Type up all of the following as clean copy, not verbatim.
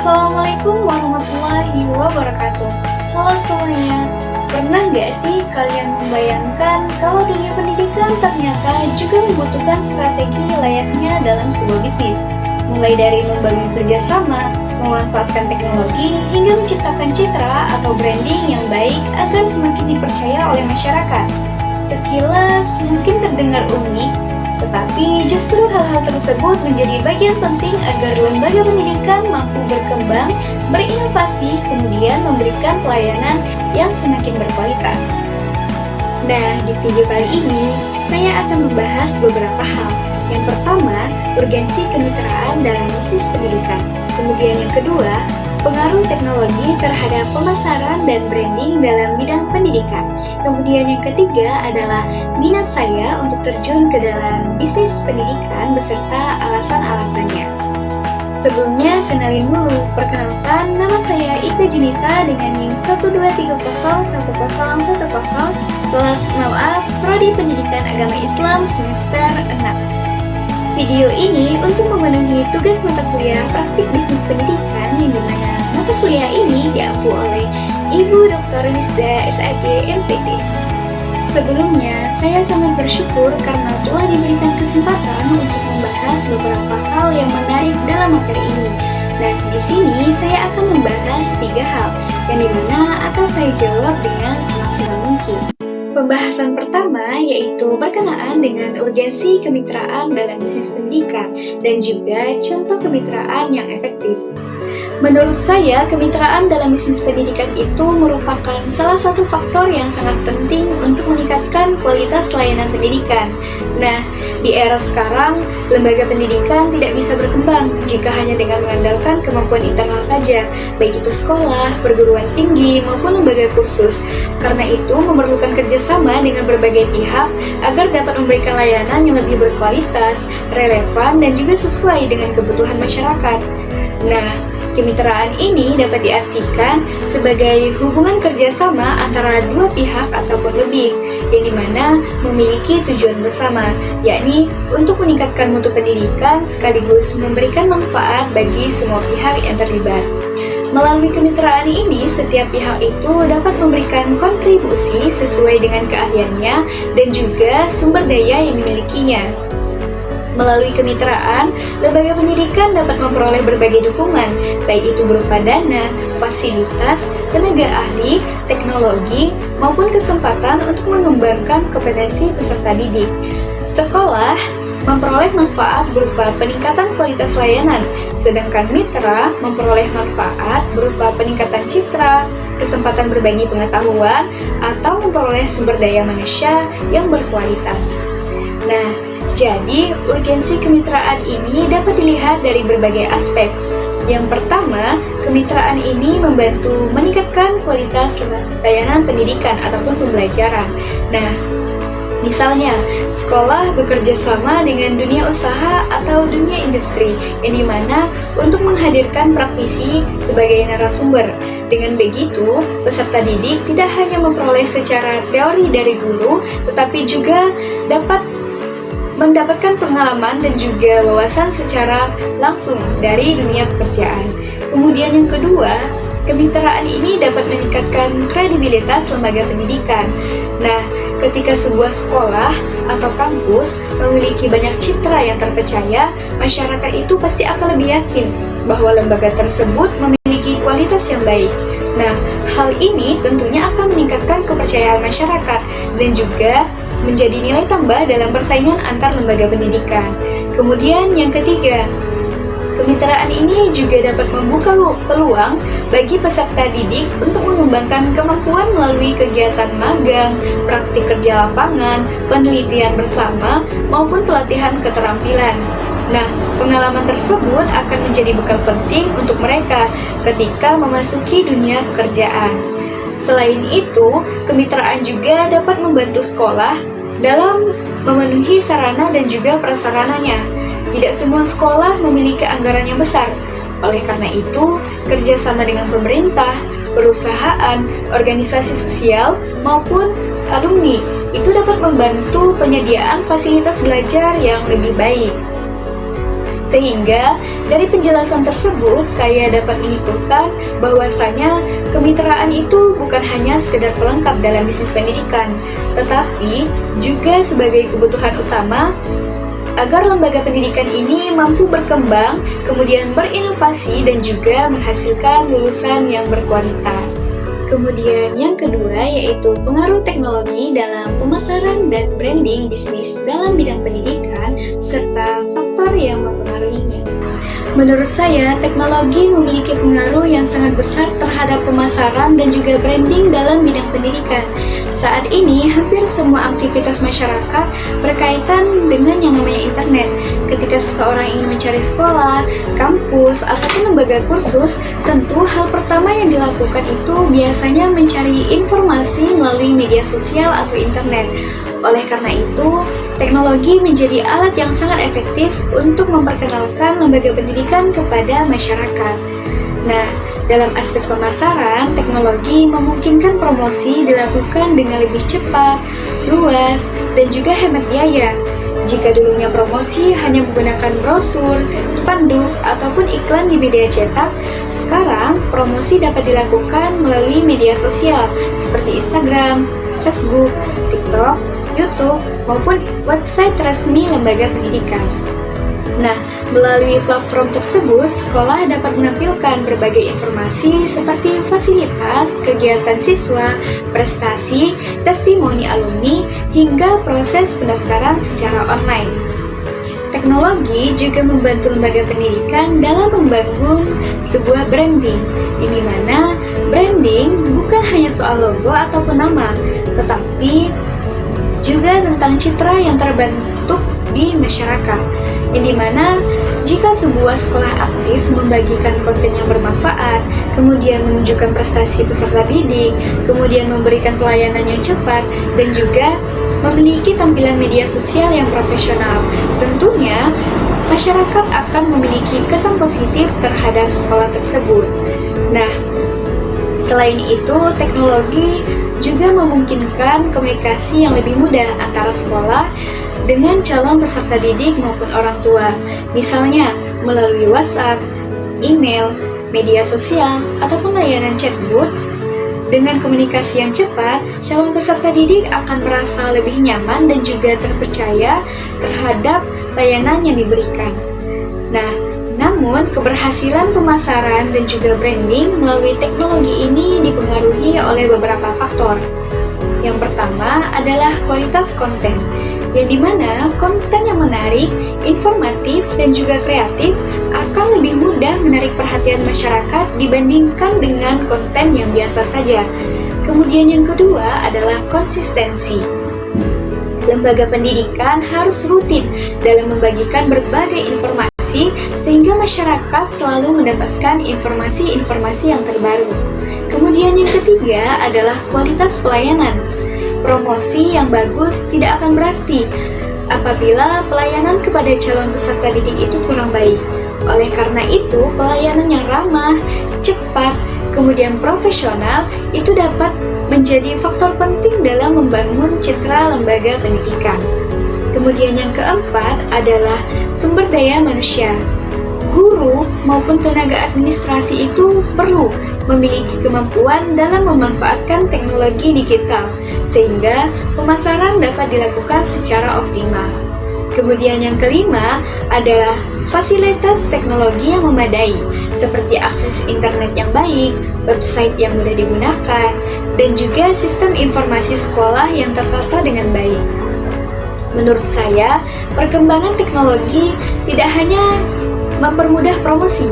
Assalamualaikum warahmatullahi wabarakatuh. Halo semuanya, pernah gak sih kalian membayangkan kalau dunia pendidikan ternyata juga membutuhkan strategi layaknya dalam sebuah bisnis? Mulai dari membangun kerjasama, memanfaatkan teknologi, hingga menciptakan citra atau branding yang baik agar semakin dipercaya oleh masyarakat. Sekilas mungkin terdengar unik, tetapi justru hal-hal tersebut menjadi bagian penting agar lembaga pendidikan mampu berkembang, berinovasi, kemudian memberikan pelayanan yang semakin berkualitas. Nah, di video kali ini, saya akan membahas beberapa hal. Yang pertama, urgensi kemitraan dalam bisnis pendidikan. Kemudian yang kedua, pengaruh teknologi terhadap pemasaran dan branding dalam bidang pendidikan. Kemudian yang ketiga adalah minat saya untuk terjun ke dalam bisnis pendidikan beserta alasan-alasannya. Sebelumnya, kenalin dulu. Perkenalkan, nama saya Ika Junisa dengan NIM 123010110, kelas 6A, Prodi Pendidikan Agama Islam semester 6. Video ini untuk memenuhi tugas mata kuliah praktik bisnis pendidikan yang dimana mata kuliah ini diampu oleh Ibu Dr. Nisda SAG MPD. Sebelumnya, saya sangat bersyukur karena telah diberikan kesempatan untuk membahas beberapa hal yang menarik dalam materi ini. Nah, di sini saya akan membahas 3 hal yang dimana akan saya jawab dengan semaksimal mungkin. Pembahasan pertama yaitu berkenaan dengan urgensi kemitraan dalam bisnis pendidikan dan juga contoh kemitraan yang efektif. Menurut saya, kemitraan dalam bisnis pendidikan itu merupakan salah satu faktor yang sangat penting untuk meningkatkan kualitas layanan pendidikan. Nah, di era sekarang, lembaga pendidikan tidak bisa berkembang jika hanya dengan mengandalkan kemampuan internal saja, baik itu sekolah, perguruan tinggi, maupun lembaga kursus. Karena itu, memerlukan kerjasama dengan berbagai pihak agar dapat memberikan layanan yang lebih berkualitas, relevan, dan juga sesuai dengan kebutuhan masyarakat. Nah, kemitraan ini dapat diartikan sebagai hubungan kerjasama antara dua pihak ataupun lebih, yang dimana memiliki tujuan bersama, yakni untuk meningkatkan mutu pendidikan sekaligus memberikan manfaat bagi semua pihak yang terlibat. Melalui kemitraan ini, setiap pihak itu dapat memberikan kontribusi sesuai dengan keahliannya dan juga sumber daya yang dimilikinya. Melalui kemitraan, lembaga pendidikan dapat memperoleh berbagai dukungan, baik itu berupa dana, fasilitas, tenaga ahli, teknologi, maupun kesempatan untuk mengembangkan kompetensi peserta didik. Sekolah memperoleh manfaat berupa peningkatan kualitas layanan, sedangkan mitra memperoleh manfaat berupa peningkatan citra, kesempatan berbagi pengetahuan, atau memperoleh sumber daya manusia yang berkualitas. Nah, jadi, urgensi kemitraan ini dapat dilihat dari berbagai aspek. Yang pertama, kemitraan ini membantu meningkatkan kualitas layanan pendidikan ataupun pembelajaran. Nah, misalnya, sekolah bekerja sama dengan dunia usaha atau dunia industri, yang dimana untuk menghadirkan praktisi sebagai narasumber. Dengan begitu, peserta didik tidak hanya memperoleh secara teori dari guru, tetapi juga dapat mendapatkan pengalaman dan juga wawasan secara langsung dari dunia pekerjaan. Kemudian yang kedua, kemitraan ini dapat meningkatkan kredibilitas lembaga pendidikan. Nah, ketika sebuah sekolah atau kampus memiliki banyak citra yang terpercaya, masyarakat itu pasti akan lebih yakin bahwa lembaga tersebut memiliki kualitas yang baik. Nah, hal ini tentunya akan meningkatkan kepercayaan masyarakat dan juga menjadi nilai tambah dalam persaingan antar lembaga pendidikan. Kemudian yang ketiga, kemitraan ini juga dapat membuka peluang bagi peserta didik untuk mengembangkan kemampuan melalui kegiatan magang, praktik kerja lapangan, penelitian bersama, maupun pelatihan keterampilan. Nah, pengalaman tersebut akan menjadi bekal penting untuk mereka ketika memasuki dunia pekerjaan. Selain itu, kemitraan juga dapat membantu sekolah dalam memenuhi sarana dan juga prasarananya. Tidak semua sekolah memiliki anggaran yang besar. Oleh karena itu, kerjasama dengan pemerintah, perusahaan, organisasi sosial, maupun alumni itu dapat membantu penyediaan fasilitas belajar yang lebih baik. Sehingga dari penjelasan tersebut saya dapat menyimpulkan bahwasanya kemitraan itu bukan hanya sekedar pelengkap dalam bisnis pendidikan, tetapi juga sebagai kebutuhan utama agar lembaga pendidikan ini mampu berkembang, kemudian berinovasi dan juga menghasilkan lulusan yang berkualitas. Kemudian yang kedua yaitu pengaruh teknologi dalam pemasaran dan branding bisnis dalam bidang pendidikan serta faktor yang mempengaruhinya. Menurut saya, teknologi memiliki pengaruh yang sangat besar terhadap pemasaran dan juga branding dalam bidang pendidikan. Saat ini, hampir semua aktivitas masyarakat berkaitan dengan yang namanya internet. Ketika seseorang ingin mencari sekolah, kampus, ataupun lembaga kursus, tentu hal pertama yang dilakukan itu biasanya mencari informasi melalui media sosial atau internet. Oleh karena itu, teknologi menjadi alat yang sangat efektif untuk memperkenalkan lembaga pendidikan kepada masyarakat. Nah, dalam aspek pemasaran, teknologi memungkinkan promosi dilakukan dengan lebih cepat, luas, dan juga hemat biaya. Jika dulunya promosi hanya menggunakan brosur, spanduk, ataupun iklan di media cetak, sekarang promosi dapat dilakukan melalui media sosial seperti Instagram, Facebook, TikTok, YouTube, maupun website resmi lembaga pendidikan. Nah, melalui platform tersebut, sekolah dapat menampilkan berbagai informasi seperti fasilitas, kegiatan siswa, prestasi, testimoni alumni, hingga proses pendaftaran secara online. Teknologi juga membantu lembaga pendidikan dalam membangun sebuah branding, di mana branding bukan hanya soal logo ataupun nama, tetapi juga tentang citra yang terbentuk di masyarakat, yang dimana jika sebuah sekolah aktif membagikan konten yang bermanfaat, kemudian menunjukkan prestasi peserta didik, kemudian memberikan pelayanan yang cepat, dan juga memiliki tampilan media sosial yang profesional, tentunya masyarakat akan memiliki kesan positif terhadap sekolah tersebut. Nah, selain itu, teknologi juga memungkinkan komunikasi yang lebih mudah antara sekolah dengan calon peserta didik maupun orang tua. Misalnya, melalui WhatsApp, email, media sosial, ataupun layanan chatbot. Dengan komunikasi yang cepat, calon peserta didik akan merasa lebih nyaman dan juga terpercaya terhadap layanan yang diberikan. Nah, namun, keberhasilan pemasaran dan juga branding melalui teknologi ini dipengaruhi oleh beberapa faktor. Yang pertama adalah kualitas konten, yang dimana konten yang menarik, informatif, dan juga kreatif akan lebih mudah menarik perhatian masyarakat dibandingkan dengan konten yang biasa saja. Kemudian yang kedua adalah konsistensi. Lembaga pendidikan harus rutin dalam membagikan berbagai informasi sehingga masyarakat selalu mendapatkan informasi-informasi yang terbaru. Kemudian yang ketiga adalah kualitas pelayanan. Promosi yang bagus tidak akan berarti apabila pelayanan kepada calon peserta didik itu kurang baik. Oleh karena itu, pelayanan yang ramah, cepat, kemudian profesional itu dapat menjadi faktor penting dalam membangun citra lembaga pendidikan. Kemudian yang keempat adalah sumber daya manusia. Guru maupun tenaga administrasi itu perlu memiliki kemampuan dalam memanfaatkan teknologi digital, sehingga pemasaran dapat dilakukan secara optimal. Kemudian yang kelima adalah fasilitas teknologi yang memadai, seperti akses internet yang baik, website yang mudah digunakan, dan juga sistem informasi sekolah yang tertata dengan baik. Menurut saya, perkembangan teknologi tidak hanya mempermudah promosi,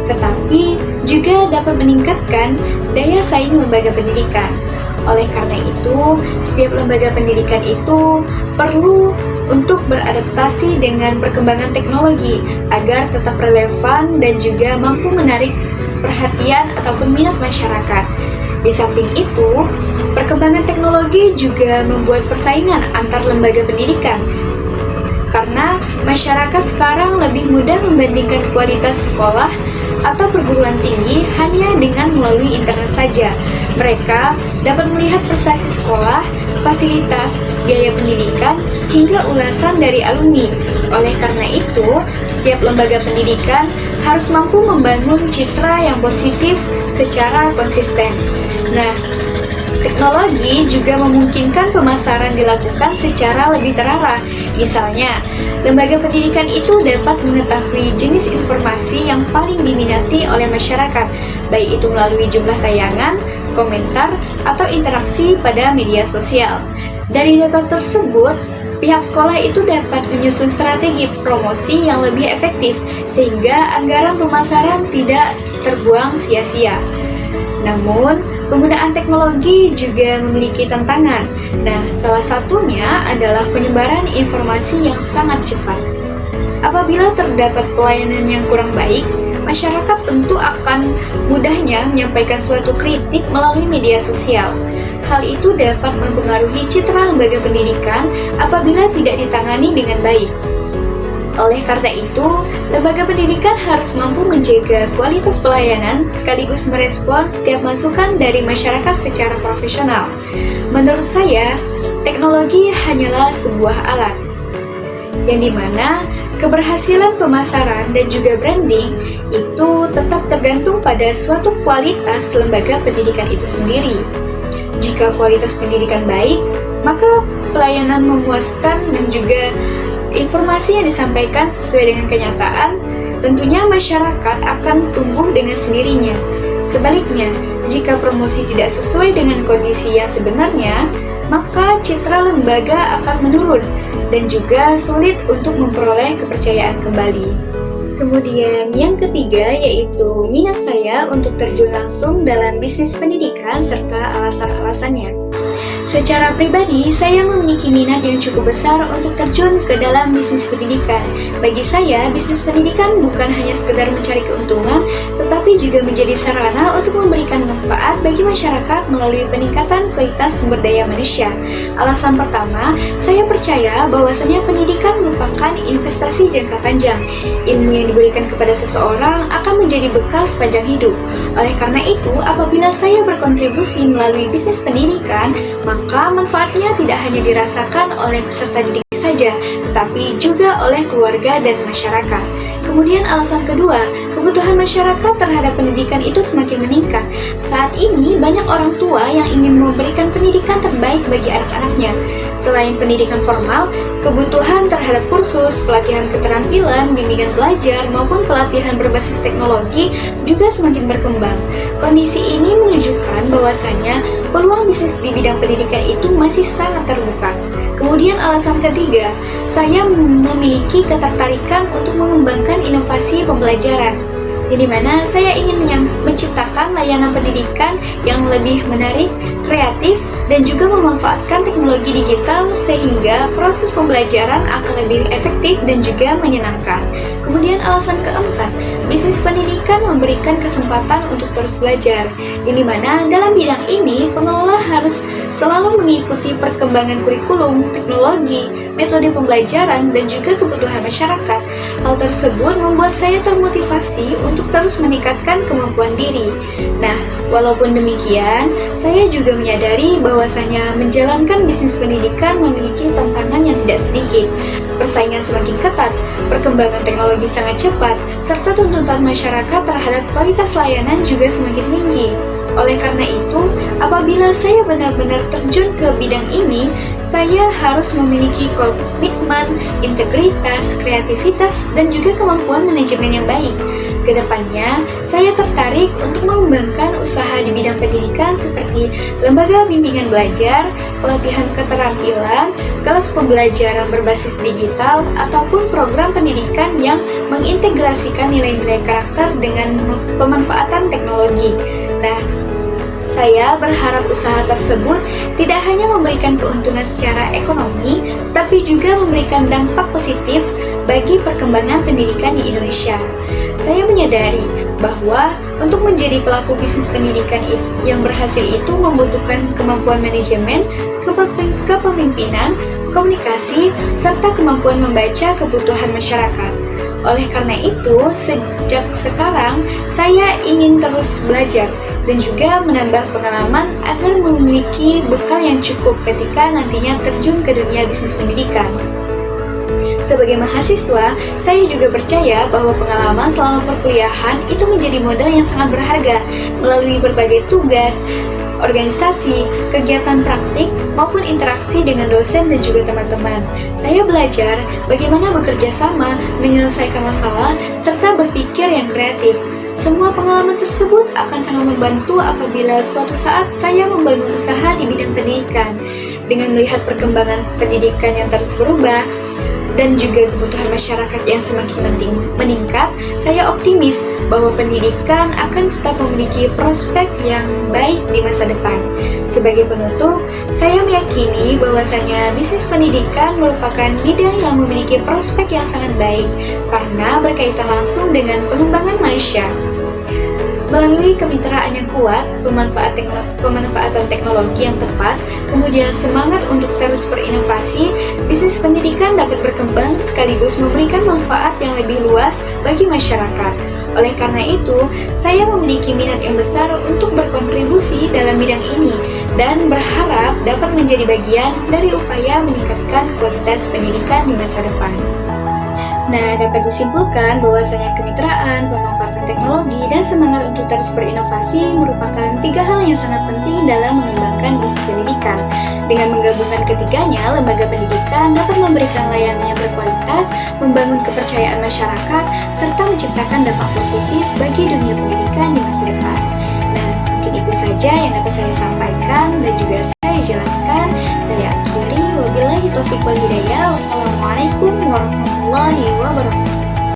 tetapi juga dapat meningkatkan daya saing lembaga pendidikan. Oleh karena itu, setiap lembaga pendidikan itu perlu untuk beradaptasi dengan perkembangan teknologi agar tetap relevan dan juga mampu menarik perhatian ataupun minat masyarakat. Di samping itu, perkembangan teknologi juga membuat persaingan antar lembaga pendidikan, karena masyarakat sekarang lebih mudah membandingkan kualitas sekolah atau perguruan tinggi hanya dengan melalui internet saja. Mereka dapat melihat prestasi sekolah fasilitas, biaya pendidikan, hingga ulasan dari alumni. Oleh karena itu, setiap lembaga pendidikan harus mampu membangun citra yang positif secara konsisten. Nah, teknologi juga memungkinkan pemasaran dilakukan secara lebih terarah. Misalnya, lembaga pendidikan itu dapat mengetahui jenis informasi yang paling diminati oleh masyarakat, baik itu melalui jumlah tayangan, komentar, atau interaksi pada media sosial. Dari data tersebut, pihak sekolah itu dapat menyusun strategi promosi yang lebih efektif, sehingga anggaran pemasaran tidak terbuang sia-sia. Namun, penggunaan teknologi juga memiliki tantangan. Nah, salah satunya adalah penyebaran informasi yang sangat cepat. Apabila terdapat pelayanan yang kurang baik, masyarakat tentu akan mudahnya menyampaikan suatu kritik melalui media sosial. Hal itu dapat mempengaruhi citra lembaga pendidikan apabila tidak ditangani dengan baik. Oleh karena itu, lembaga pendidikan harus mampu menjaga kualitas pelayanan sekaligus merespons setiap masukan dari masyarakat secara profesional. Menurut saya, teknologi hanyalah sebuah alat, yang dimana keberhasilan pemasaran dan juga branding itu tetap tergantung pada suatu kualitas lembaga pendidikan itu sendiri. Jika kualitas pendidikan baik, maka pelayanan memuaskan dan juga informasi yang disampaikan sesuai dengan kenyataan, tentunya masyarakat akan tumbuh dengan sendirinya. Sebaliknya, jika promosi tidak sesuai dengan kondisi yang sebenarnya, maka citra lembaga akan menurun dan juga sulit untuk memperoleh kepercayaan kembali. Kemudian yang ketiga yaitu minat saya untuk terjun langsung dalam bisnis pendidikan serta alasan-alasannya. Secara pribadi, saya memiliki minat yang cukup besar untuk terjun ke dalam bisnis pendidikan. Bagi saya, bisnis pendidikan bukan hanya sekedar mencari keuntungan, tetapi juga menjadi sarana untuk memberikan manfaat bagi masyarakat melalui peningkatan kualitas sumber daya manusia. Alasan pertama, saya percaya bahwasanya pendidikan merupakan investasi jangka panjang. Ilmu yang diberikan kepada seseorang akan menjadi bekal sepanjang hidup. Oleh karena itu, apabila saya berkontribusi melalui bisnis pendidikan, maka manfaatnya tidak hanya dirasakan oleh peserta didik saja, tetapi juga oleh keluarga dan masyarakat. Kemudian alasan kedua, kebutuhan masyarakat terhadap pendidikan itu semakin meningkat. Saat ini banyak orang tua yang ingin memberikan pendidikan terbaik bagi anak-anaknya. Selain pendidikan formal, kebutuhan terhadap kursus, pelatihan keterampilan, bimbingan belajar, maupun pelatihan berbasis teknologi juga semakin berkembang. Kondisi ini menunjukkan bahwasannya peluang bisnis di bidang pendidikan itu masih sangat terbuka. Kemudian alasan ketiga, saya memiliki ketertarikan untuk mengembangkan inovasi pembelajaran, di mana saya ingin menciptakan layanan pendidikan yang lebih menarik, kreatif, dan juga memanfaatkan teknologi digital sehingga proses pembelajaran akan lebih efektif dan juga menyenangkan. Kemudian alasan keempat, bisnis pendidikan memberikan kesempatan untuk terus belajar, di mana dalam bidang ini pengelola harus selalu mengikuti perkembangan kurikulum, teknologi, metode pembelajaran, dan juga kebutuhan masyarakat. Hal tersebut membuat saya termotivasi untuk terus meningkatkan kemampuan diri. Nah, walaupun demikian, saya juga menyadari bahwasanya menjalankan bisnis pendidikan memiliki tantangan yang tidak sedikit. Persaingan semakin ketat, perkembangan teknologi sangat cepat, serta tuntutan masyarakat terhadap kualitas layanan juga semakin tinggi. Oleh karena itu, apabila saya benar-benar terjun ke bidang ini, saya harus memiliki komitmen, integritas, kreativitas, dan juga kemampuan manajemen yang baik. Kedepannya, saya tertarik untuk mengembangkan usaha di bidang pendidikan seperti lembaga bimbingan belajar, pelatihan keterampilan, kelas pembelajaran berbasis digital, ataupun program pendidikan yang mengintegrasikan nilai-nilai karakter dengan pemanfaatan teknologi. Nah, saya berharap usaha tersebut tidak hanya memberikan keuntungan secara ekonomi, tetapi juga memberikan dampak positif bagi perkembangan pendidikan di Indonesia. Saya menyadari bahwa untuk menjadi pelaku bisnis pendidikan yang berhasil itu membutuhkan kemampuan manajemen, kepemimpinan, komunikasi, serta kemampuan membaca kebutuhan masyarakat. Oleh karena itu, sejak sekarang saya ingin terus belajar dan juga menambah pengalaman agar memiliki bekal yang cukup ketika nantinya terjun ke dunia bisnis pendidikan. Sebagai mahasiswa, saya juga percaya bahwa pengalaman selama perkuliahan itu menjadi modal yang sangat berharga melalui berbagai tugas, organisasi, kegiatan praktik, maupun interaksi dengan dosen dan juga teman-teman. Saya belajar bagaimana bekerja sama, menyelesaikan masalah, serta berpikir yang kreatif. Semua pengalaman tersebut akan sangat membantu apabila suatu saat saya membangun usaha di bidang pendidikan. Dengan melihat perkembangan pendidikan yang terus berubah, dan juga kebutuhan masyarakat yang semakin meningkat, saya optimis bahwa pendidikan akan tetap memiliki prospek yang baik di masa depan. Sebagai penutup, saya meyakini bahwasanya bisnis pendidikan merupakan bidang yang memiliki prospek yang sangat baik karena berkaitan langsung dengan pengembangan manusia. Melalui kemitraan yang kuat, pemanfaatan teknologi yang tepat, kemudian semangat untuk terus berinovasi, bisnis pendidikan dapat berkembang sekaligus memberikan manfaat yang lebih luas bagi masyarakat. Oleh karena itu, saya memiliki minat yang besar untuk berkontribusi dalam bidang ini dan berharap dapat menjadi bagian dari upaya meningkatkan kualitas pendidikan di masa depan. Nah, dapat disimpulkan bahwasanya kemitraan, pemanfaatan teknologi, dan semangat untuk terus berinovasi merupakan 3 hal yang sangat penting dalam mengembangkan bisnis pendidikan. Dengan menggabungkan ketiganya, lembaga pendidikan dapat memberikan layanan yang berkualitas, membangun kepercayaan masyarakat, serta menciptakan dampak positif bagi dunia pendidikan di masa depan. Nah, mungkin itu saja yang dapat saya sampaikan dan juga saya jelaskan. Saya akhiri, wabillahi taufiq wal hidayah. Wassalamualaikum warahmatullahi wabarakatuh.